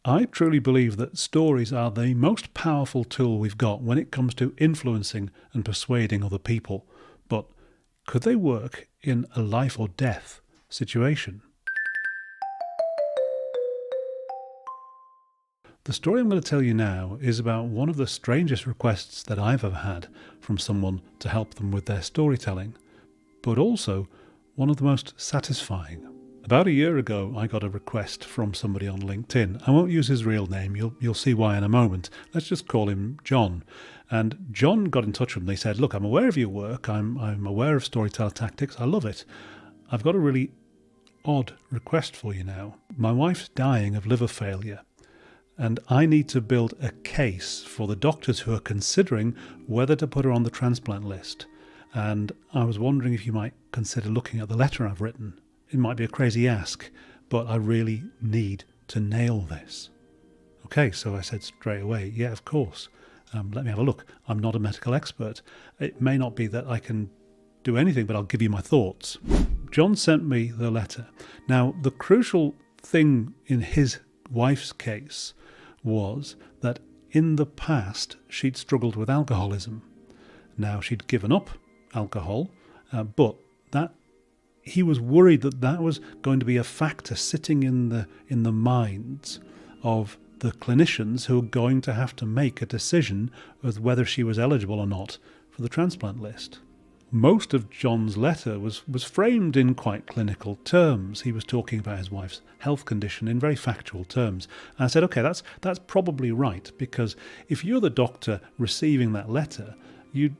I truly believe that stories are the most powerful tool we've got when it comes to influencing and persuading other people. But could they work in a life or death situation? The story I'm going to tell you now is about one of the strangest requests that I've ever had from someone to help them with their storytelling, but also one of the most satisfying. About a year ago, I got a request from somebody on LinkedIn. I won't use his real name. You'll see why in a moment. Let's just call him John. And John got in touch with me. He said, "Look, I'm aware of your work. I'm aware of storyteller tactics. I love it. I've got a really odd request for you now. My wife's dying of liver failure, and I need to build a case for the doctors who are considering whether to put her on the transplant list. And I was wondering if you might consider looking at the letter I've written. It might be a crazy ask, but I really need to nail this." Okay, so I said straight away, yeah, of course. Let me have a look. I'm not a medical expert. It may not be that I can do anything, but I'll give you my thoughts. John sent me the letter. Now, the crucial thing in his wife's case was that in the past she'd struggled with alcoholism. Now she'd given up alcohol, but that he was worried that that was going to be a factor sitting in the minds of the clinicians who are going to have to make a decision of whether she was eligible or not for the transplant list. Most of John's letter was framed in quite clinical terms. He was talking about his wife's health condition in very factual terms. And I said, okay, that's probably right, because if you're the doctor receiving that letter, you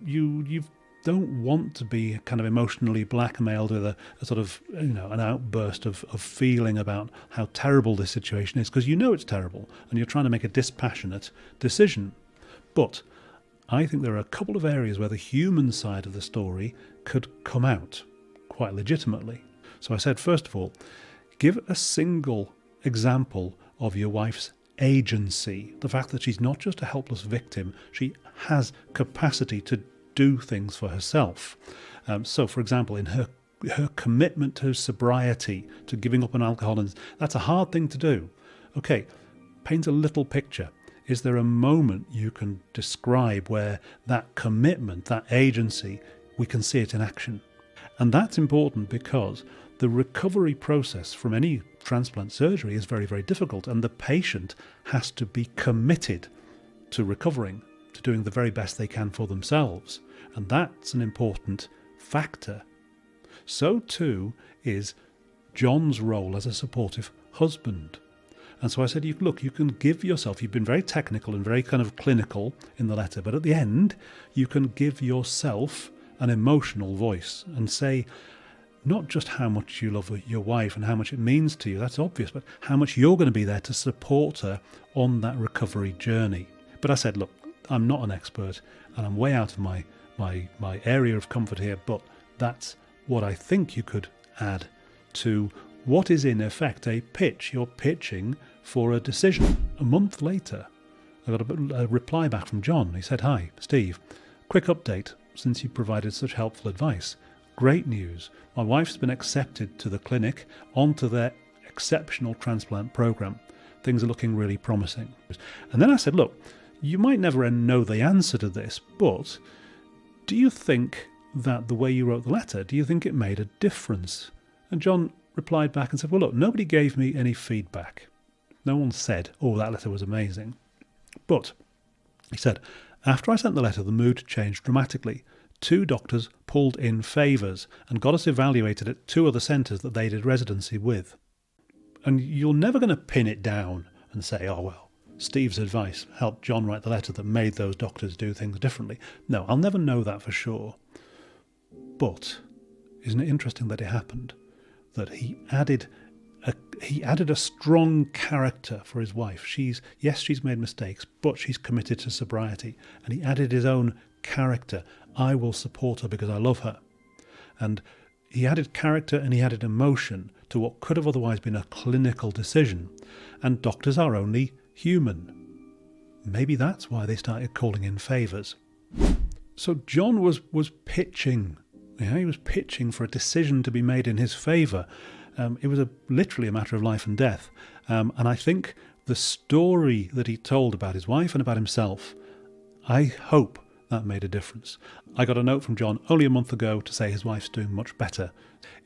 don't want to be kind of emotionally blackmailed with a sort of, an outburst of feeling about how terrible this situation is, because you know it's terrible and you're trying to make a dispassionate decision. But I think there are a couple of areas where the human side of the story could come out quite legitimately. So I said, first of all, give a single example of your wife's agency, the fact that she's not just a helpless victim, she has capacity to do things for herself. So, for example, in her commitment to sobriety, to giving up on alcohol, and that's a hard thing to do. Okay, paint a little picture. Is there a moment you can describe where that commitment, that agency, we can see it in action? And that's important because the recovery process from any transplant surgery is very, very difficult, and the patient has to be committed to recovering, to doing the very best they can for themselves. And that's an important factor. So too is John's role as a supportive husband. And so I said, look, you can give yourself, you've been very technical and very kind of clinical in the letter, but at the end, you can give yourself an emotional voice and say, not just how much you love your wife and how much it means to you, that's obvious, but how much you're going to be there to support her on that recovery journey. But I said, look, I'm not an expert and I'm way out of my area of comfort here, but that's what I think you could add to what is in effect a pitch. You're pitching for a decision. A month later, I got a reply back from John. He said, "Hi, Steve, quick update since you provided such helpful advice. Great news. My wife's been accepted to the clinic onto their exceptional transplant program. Things are looking really promising." And then I said, look, you might never know the answer to this, but do you think that the way you wrote the letter, do you think it made a difference? And John replied back and said, well, look, nobody gave me any feedback. No one said, oh, that letter was amazing. But, he said, after I sent the letter, the mood changed dramatically. 2 doctors pulled in favours and got us evaluated at 2 other centres that they did residency with. And you're never going to pin it down and say, oh, well, Steve's advice helped John write the letter that made those doctors do things differently. No, I'll never know that for sure. But isn't it interesting that it happened? That he added a strong character for his wife. She's made mistakes, but she's committed to sobriety. And he added his own character. I will support her because I love her. And he added character and he added emotion to what could have otherwise been a clinical decision. And doctors are only human. Maybe that's why they started calling in favours. So John was pitching. He was pitching for a decision to be made in his favour. It was literally a matter of life and death. And I think the story that he told about his wife and about himself, I hope that made a difference. I got a note from John only a month ago to say his wife's doing much better.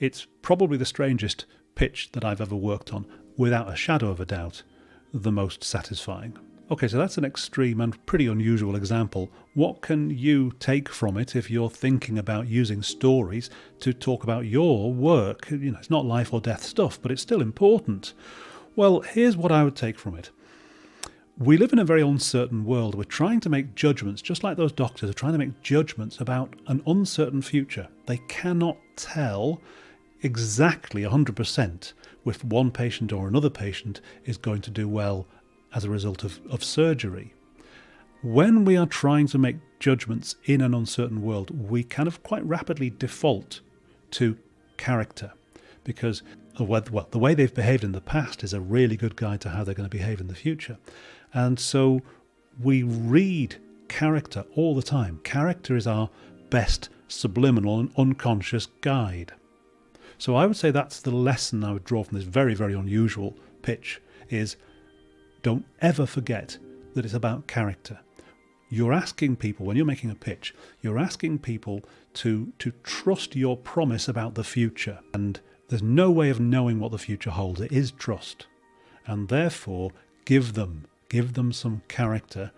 It's probably the strangest pitch that I've ever worked on, without a shadow of a doubt, the most satisfying. Okay, so that's an extreme and pretty unusual example. What can you take from it if you're thinking about using stories to talk about your work? You know, it's not life or death stuff, but it's still important. Well, here's what I would take from it. We live in a very uncertain world. We're trying to make judgments, just like those doctors are trying to make judgments about an uncertain future. They cannot tell exactly 100% if one patient or another patient is going to do well as a result of surgery. When we are trying to make judgments in an uncertain world, we kind of quite rapidly default to character, because the way they've behaved in the past is a really good guide to how they're going to behave in the future. And so we read character all the time. Character is our best subliminal and unconscious guide. So I would say that's the lesson I would draw from this very, very unusual pitch, is don't ever forget that it's about character. You're asking people, when you're making a pitch, you're asking people to trust your promise about the future. And there's no way of knowing what the future holds. It is trust. And therefore, give them some character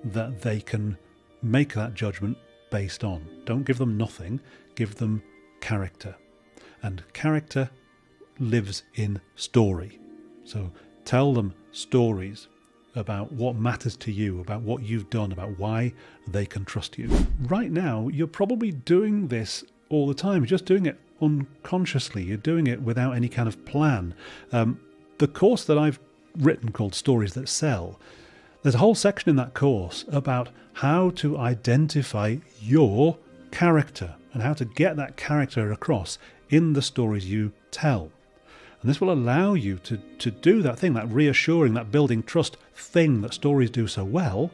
that they can make that judgment based on. Don't give them nothing, give them character. And character lives in story. So tell them stories about what matters to you, about what you've done, about why they can trust you. Right now, you're probably doing this all the time. You're just doing it unconsciously. You're doing it without any kind of plan. The course that I've written called Stories That Sell, there's a whole section in that course about how to identify your character and how to get that character across in the stories you tell. And this will allow you to do that thing, that reassuring, that building trust thing that stories do so well,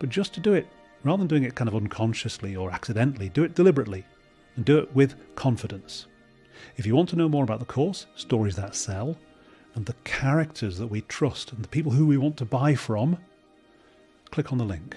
but just to do it, rather than doing it kind of unconsciously or accidentally, do it deliberately and do it with confidence. If you want to know more about the course, Stories That Sell, and the characters that we trust and the people who we want to buy from, click on the link.